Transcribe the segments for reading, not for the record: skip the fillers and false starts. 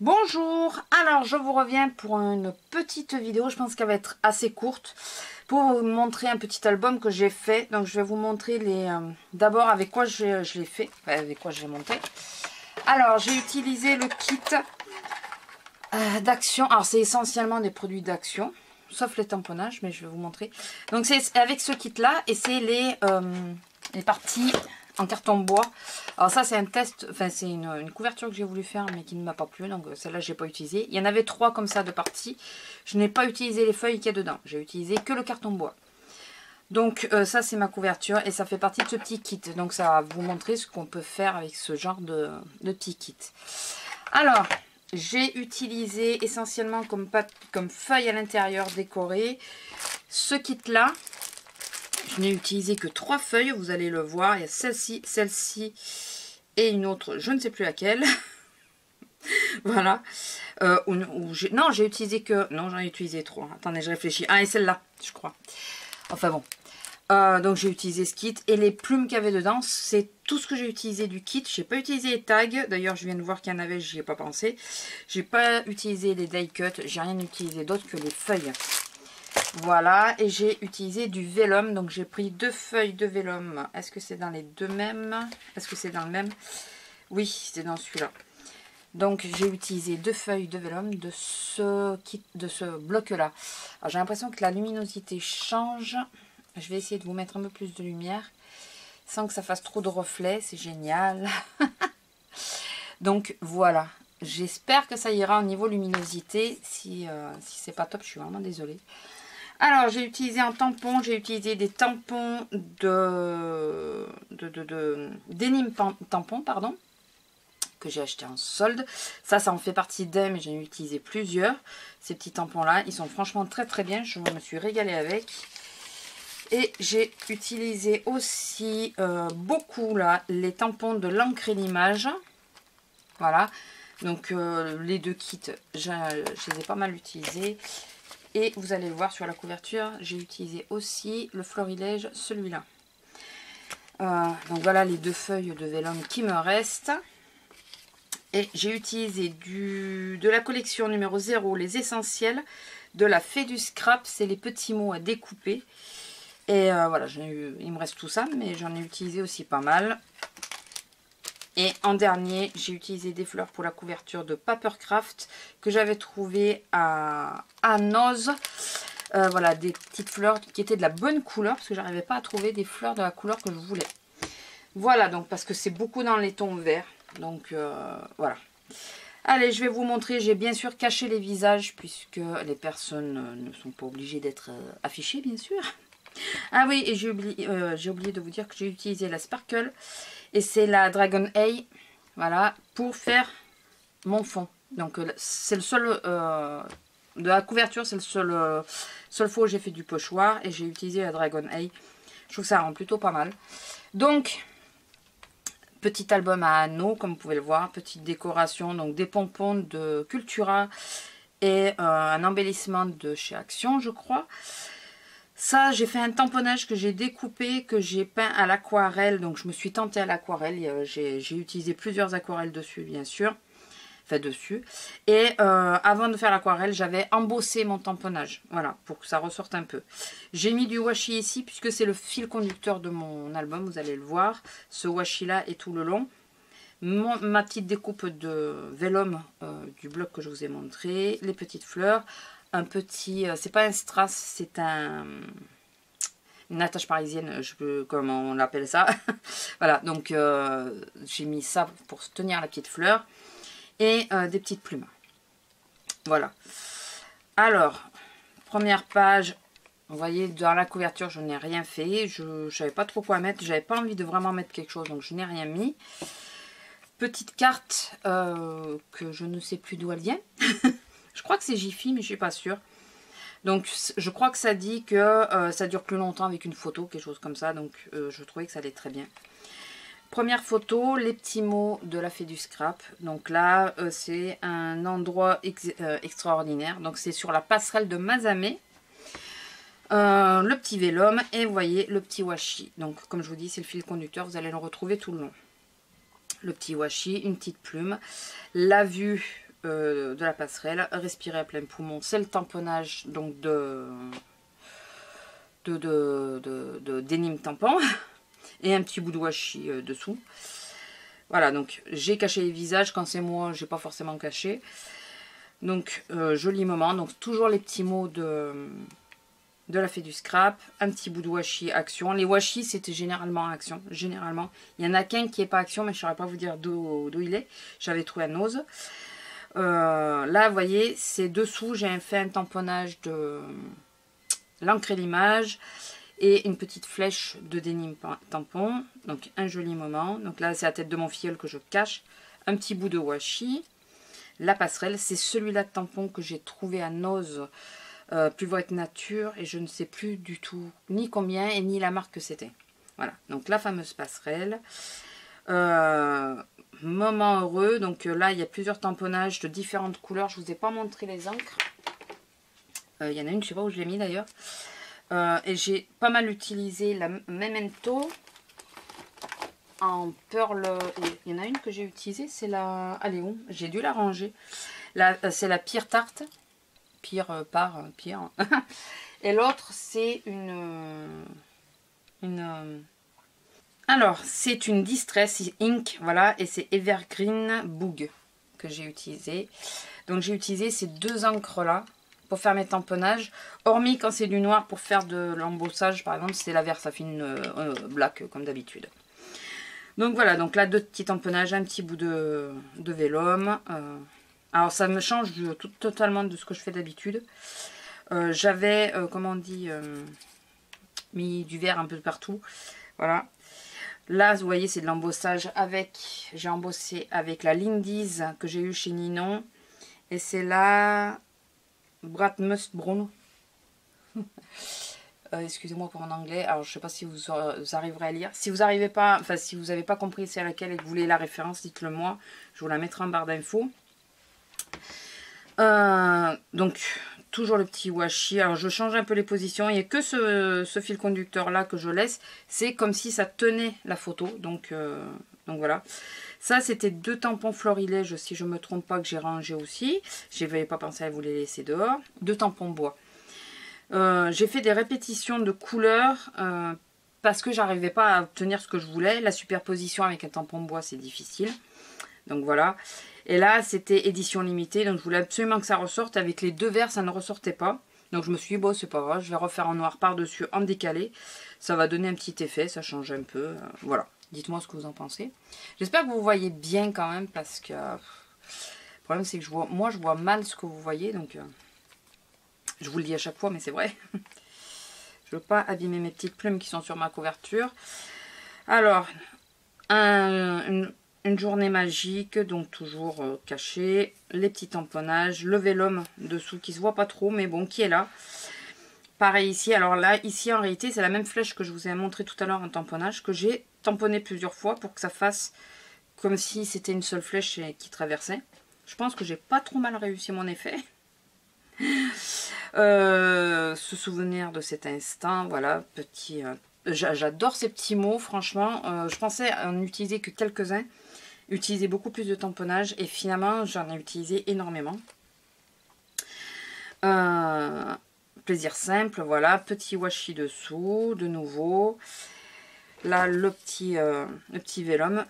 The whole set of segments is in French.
Bonjour, alors je vous reviens pour une petite vidéo, je pense qu'elle va être assez courte, pour vous montrer un petit album que j'ai fait. Donc je vais vous montrer d'abord avec quoi je l'ai fait, avec quoi je l'ai monté. Alors j'ai utilisé le kit d'Action, alors c'est essentiellement des produits d'Action, sauf les tamponnages, mais je vais vous montrer. Donc c'est avec ce kit là, et c'est les parties en carton bois. Alors ça c'est un test, enfin c'est une couverture que j'ai voulu faire mais qui ne m'a pas plu, donc celle-là j'ai pas utilisé. Il y en avait 3 comme ça de parties. Je n'ai pas utilisé les feuilles qu'il y a dedans, j'ai utilisé que le carton bois. Donc ça c'est ma couverture et ça fait partie de ce petit kit. Donc ça va vous montrer ce qu'on peut faire avec ce genre de petit kit. Alors j'ai utilisé essentiellement comme feuille à l'intérieur décorée ce kit là. Je n'ai utilisé que 3 feuilles, vous allez le voir. Il y a celle-ci et une autre, je ne sais plus laquelle. Voilà. Non, j'ai utilisé que... Non, j'en ai utilisé 3. Attendez, je réfléchis. Ah, et celle-là, je crois. Enfin bon. Donc j'ai utilisé ce kit. Et les plumes qu'il y avait dedans, c'est tout ce que j'ai utilisé du kit. J'ai pas utilisé les tags. D'ailleurs, je viens de voir qu'il y en avait, j'y ai pas pensé. J'ai pas utilisé les die cut. J'ai rien utilisé d'autre que les feuilles. Voilà, et j'ai utilisé du vélum, donc j'ai pris 2 feuilles de vélum. Est-ce que c'est dans les deux mêmes? Est-ce que c'est dans le même? Oui, c'est dans celui-là. Donc j'ai utilisé 2 feuilles de vélum de ce kit, de ce bloc-là. Alors j'ai l'impression que la luminosité change. Je vais essayer de vous mettre un peu plus de lumière sans que ça fasse trop de reflets, c'est génial. Donc voilà, j'espère que ça ira au niveau luminosité. Si c'est pas top, je suis vraiment désolée. Alors, j'ai utilisé un tampon, j'ai utilisé des tampons Denim tampon, pardon, que j'ai acheté en solde. Ça en fait partie d'un, mais j'ai utilisé plusieurs. Ces petits tampons-là, ils sont franchement très très bien, je me suis régalée avec. Et j'ai utilisé aussi beaucoup là, les tampons de l'encre et l'image. Voilà, donc les 2 kits, je les ai pas mal utilisés. Et vous allez le voir sur la couverture, j'ai utilisé aussi le florilège, celui-là. Donc voilà les 2 feuilles de vélum qui me restent. Et j'ai utilisé de la collection numéro 0, les essentiels, de la Fée du Scrap, c'est les petits mots à découper. Et voilà, il me reste tout ça, mais j'en ai utilisé aussi pas mal. Et en dernier, j'ai utilisé des fleurs pour la couverture de Papercraft que j'avais trouvé à Noz. Voilà, des petites fleurs qui étaient de la bonne couleur parce que j'arrivais pas à trouver des fleurs de la couleur que je voulais. Voilà, donc parce que c'est beaucoup dans les tons verts. Donc voilà. Allez, je vais vous montrer. J'ai bien sûr caché les visages puisque les personnes ne sont pas obligées d'être affichées, bien sûr. Ah oui, et j'ai oublié de vous dire que j'ai utilisé la Sparkle. Et c'est la Dragon A, voilà, pour faire mon fond. Donc c'est le seul, de la couverture, c'est le seul fois où j'ai fait du pochoir. Et j'ai utilisé la Dragon A. Je trouve que ça rend plutôt pas mal. Donc, petit album à anneaux, comme vous pouvez le voir. Petite décoration, donc des pompons de Cultura. Et un embellissement de chez Action, je crois. Ça, j'ai fait un tamponnage que j'ai découpé, que j'ai peint à l'aquarelle. Donc, je me suis tentée à l'aquarelle. J'ai utilisé plusieurs aquarelles dessus, bien sûr. Enfin, dessus. Et avant de faire l'aquarelle, j'avais embossé mon tamponnage. Voilà, pour que ça ressorte un peu. J'ai mis du washi ici, puisque c'est le fil conducteur de mon album. Vous allez le voir. Ce washi-là est tout le long. Ma petite découpe de vélum du bloc que je vous ai montré. Les petites fleurs. Un petit, c'est pas un strass, c'est une attache parisienne, je peux, comment on l'appelle ça. Voilà, donc j'ai mis ça pour tenir la petite fleur. Et des petites plumes. Voilà. Alors, première page, vous voyez, dans la couverture, je n'ai rien fait. Je ne savais pas trop quoi mettre, j'avais pas envie de vraiment mettre quelque chose, donc je n'ai rien mis. Petite carte que je ne sais plus d'où elle vient. Je crois que c'est Jiffy, mais je suis pas sûre. Donc, je crois que ça dit que ça dure plus longtemps avec une photo, quelque chose comme ça. Donc, je trouvais que ça allait très bien. Première photo, les petits mots de la Fée du Scrap. Donc là, c'est un endroit extraordinaire. Donc, c'est sur la passerelle de Mazamet. Le petit vélum et vous voyez le petit washi. Donc, comme je vous dis, c'est le fil conducteur. Vous allez le retrouver tout le long. Le petit washi, une petite plume. La vue de la passerelle. Respirer à plein poumon, c'est le tamponnage donc de Denim Tampon. Et un petit bout de washi dessous. Voilà, donc j'ai caché les visages. Quand c'est moi, j'ai pas forcément caché. Donc, joli moment. Donc, toujours les petits mots de la fée du scrap. Un petit bout de washi action. Les washi, c'était généralement action. Généralement. Il y en a qu'un qui n'est pas action, mais je ne saurais pas vous dire d'où il est. J'avais trouvé un ose. Là, vous voyez, c'est dessous. J'ai fait un tamponnage de l'encre et l'image. Et une petite flèche de Denim Tampon. Donc, un joli moment. Donc là, c'est la tête de mon filleul que je cache. Un petit bout de washi. La passerelle, c'est celui-là de tampon que j'ai trouvé à Nose plus vrai que nature et je ne sais plus du tout ni combien et ni la marque que c'était. Voilà, donc la fameuse passerelle. Moment heureux, donc là il y a plusieurs tamponnages de différentes couleurs. Je ne vous ai pas montré les encres. Il y en a une, je ne sais pas où je l'ai mis d'ailleurs. Et j'ai pas mal utilisé la Memento en pearl. Il y en a une que j'ai utilisée, c'est la Aléon. J'ai dû la ranger. C'est la Pire Tarte. Pire par pire. Et l'autre, c'est alors, c'est une Distress Ink. Voilà. Et c'est Evergreen Boog que j'ai utilisé. Donc, j'ai utilisé ces deux encres-là pour faire mes tamponnages. Hormis quand c'est du noir pour faire de l'embossage, par exemple, c'est la Versafine Black comme d'habitude. Donc voilà, donc là, deux petits tamponnages, un petit bout de vélum. Alors ça me change totalement de ce que je fais d'habitude. J'avais, comment on dit, mis du vert un peu partout. Voilà. Là, vous voyez, c'est de l'embossage avec, j'ai embossé avec la Lindy's que j'ai eu chez Ninon. Et c'est la Bratmust Bruno. Excusez-moi pour mon anglais. Alors, je ne sais pas si vous arriverez à lire. Si vous n'arrivez pas, enfin, si vous n'avez pas compris c'est laquelle et que vous voulez la référence, dites-le moi. Je vous la mettrai en barre d'infos. Donc, toujours le petit washi. Alors, je change un peu les positions. Il n'y a que ce fil conducteur-là que je laisse. C'est comme si ça tenait la photo. Donc voilà. Ça, c'était deux tampons florilège, si je ne me trompe pas, que j'ai rangé aussi. Je n'avais pas pensé à vous les laisser dehors. Deux tampons bois. J'ai fait des répétitions de couleurs parce que j'arrivais pas à obtenir ce que je voulais. La superposition avec un tampon bois, c'est difficile. Donc voilà. Et là, c'était édition limitée. Donc je voulais absolument que ça ressorte. Avec les deux verts, ça ne ressortait pas. Donc je me suis dit, bon, c'est pas grave. Je vais refaire en noir par-dessus, en décalé. Ça va donner un petit effet. Ça change un peu. Voilà. Dites-moi ce que vous en pensez. J'espère que vous voyez bien quand même. Parce que le problème, c'est que moi, je vois mal ce que vous voyez. Donc... je vous le dis à chaque fois, mais c'est vrai. Je ne veux pas abîmer mes petites plumes qui sont sur ma couverture. Alors, une journée magique, donc toujours caché. Les petits tamponnages, le vélum dessous qui ne se voit pas trop, mais bon, qui est là. Pareil ici. Alors là, ici, en réalité, c'est la même flèche que je vous ai montré tout à l'heure en tamponnage, que j'ai tamponné plusieurs fois pour que ça fasse comme si c'était une seule flèche qui traversait. Je pense que j'ai pas trop mal réussi mon effet. Se souvenir de cet instant, voilà, petit. J'adore ces petits mots, franchement. Je pensais en utiliser que quelques-uns, utiliser beaucoup plus de tamponnage, et finalement, j'en ai utilisé énormément. Plaisir simple, voilà, petit washi dessous, de nouveau. Là, le petit vélum.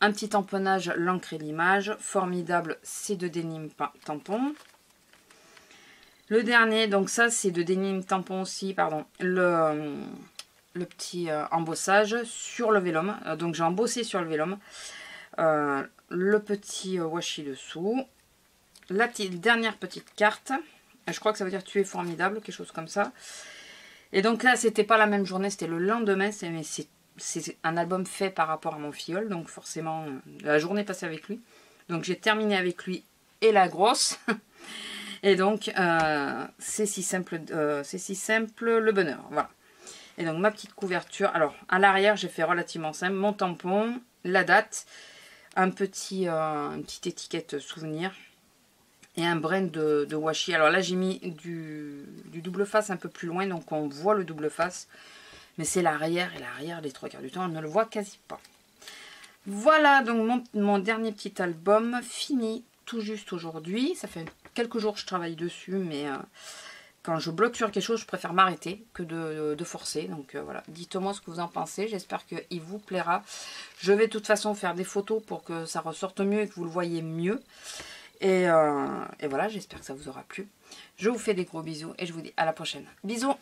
Un petit tamponnage, l'encre et l'image. Formidable, c'est de Denim Tampon. Le dernier, donc ça c'est de Denim Tampon aussi, pardon, le petit embossage sur le vélum. Donc j'ai embossé sur le vélum. Le petit washi dessous. La dernière petite carte. Je crois que ça veut dire tu es formidable, quelque chose comme ça. Et donc là, c'était pas la même journée, c'était le lendemain. C'est un album fait par rapport à mon filleul. Donc forcément, la journée passée avec lui. Donc j'ai terminé avec lui et la grosse. Et donc, c'est si simple le bonheur. Voilà. Et donc, ma petite couverture. Alors, à l'arrière, j'ai fait relativement simple. Mon tampon, la date, une petite étiquette souvenir et un brin de washi. Alors là, j'ai mis du double face un peu plus loin. Donc, on voit le double face. Mais c'est l'arrière. Et l'arrière, les trois quarts du temps, on ne le voit quasi pas. Voilà, donc mon dernier petit album fini. tout juste aujourd'hui. Ça fait quelques jours que je travaille dessus, mais quand je bloque sur quelque chose, je préfère m'arrêter que de forcer. Donc voilà, dites-moi ce que vous en pensez. J'espère qu'il vous plaira. Je vais de toute façon faire des photos pour que ça ressorte mieux et que vous le voyez mieux. Et voilà, j'espère que ça vous aura plu. Je vous fais des gros bisous et je vous dis à la prochaine. Bisous!